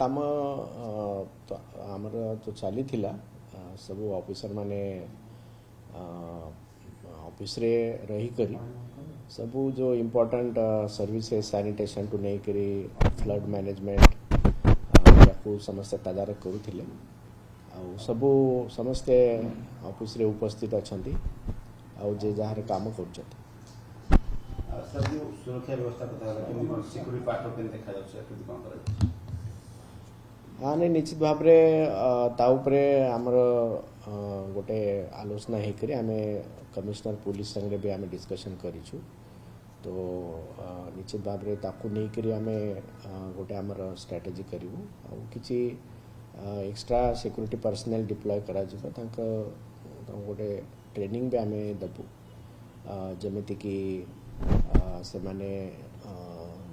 काम तो आमर तो चली सब ऑफिसर माने ऑफिस रे रही करी सब जो इम्पोर्टेंट सर्विसेज सैनिटेशन टू नहीं करी फ्लड मैनेजमेंट या समस्या तदारख करुले सबू समस्ते ऑफिस रे उपस्थित अच्छा जे जार काम कर सुरक्षा व्यवस्था सिक्यूरिटी पार्ट देखा हाँ नहीं निश्चित भाव में आमर गोटे आलोचना होकर आम कमिश्नर पुलिस संगे भी आम डिस्कशन करूँ तो निश्चित भाव में ताकू नहीं करी आम गोटे आमर स्ट्रेटेजी करूँ कि एक्स्ट्रा सिक्यूरिटी पर्सनल डिप्लॉय करा गोटे ट्रेनिंग भी आम देबू जमीती कि से माने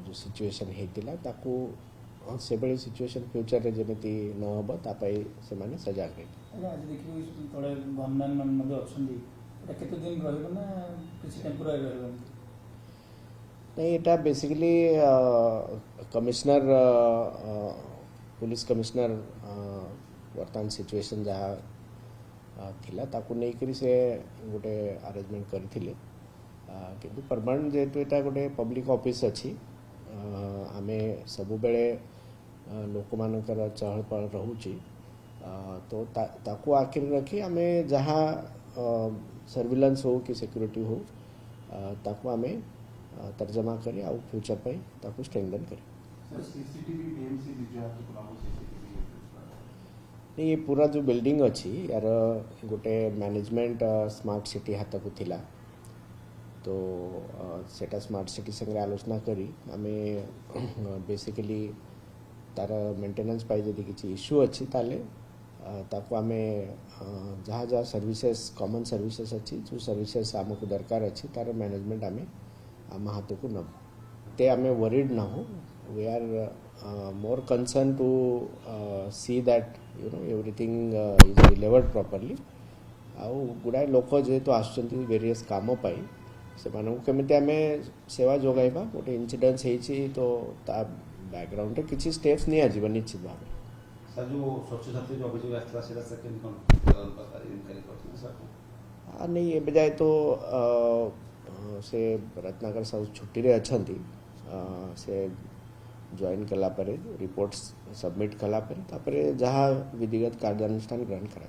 जो सिचुएशन होता ताकू से बड़ी सिचुएशन फ्यूचर रे जमिति न होबो तापाई से माने सजाग रहे आज देखियो तळे गनमैन मन मध्ये अछंदी एटा केते दिन रहबो ना किछि टेम्पोरारी रहबो नहीं एटा बेसिकली कमिश्नर पुलिस कमिश्नर वर्तमान सिचुएशन जहाँ थिला ताकू नहीं करी से गोटे अरेंजमेंट करथिले किंतु परमानेंट जेतु एटा गोटे पब्लिक ऑफिस अछि आमे सबु बेले लोक मानकर चहल पहल रोचे तो ताकू आखिर रखी आम जहाँ सर्विलांस हो कि सिक्यूरिटी हो ताकू आम तर्जमा करी आउ फ्यूचर पे ताकू स्ट्रेंथन करी नहीं ये पूरा जो बिल्डिंग अच्छी यार गोटे मैनेजमेंट स्मार्ट सिटी हाथ को थिला तो सेटा स्मार्ट सिटी संगे आलोचना करी आम बेसिकली तार मेंटेनेंस पाई जदि किसी इश्यू अच्छी ताले ताको आम जहाँ जहाँ सर्विसेस कॉमन सर्विसेस अच्छी जो सर्विसेस आमको दरकार अच्छी तार मैनेजमेंट आम हाथ को नब ते आम वरीड ना हो we are more concerned to see that you know everything is delivered properly आउ गुड़ाए लोक जेहेतु आसुचंती वेरियस काम पाई से केमिति आम सेवा जोगाइबा गोटे इनसीडेंस होती तो ता बैकग्राउंड रे किछि स्टेप्स नहीं आजीव निश्चित भाव सर जो स्वच्छ छात्री जो अभियोग आसला सेटा सेकेंड कोन सर नहीं ए बजाय तो से रत्नाकर साहब छुट्टी रे अछंती से जॉइन कला परे रिपोर्ट्स सबमिट कला परे तापरे जहाँ विधिगत कार्यानुष्ठान ग्रहण करा।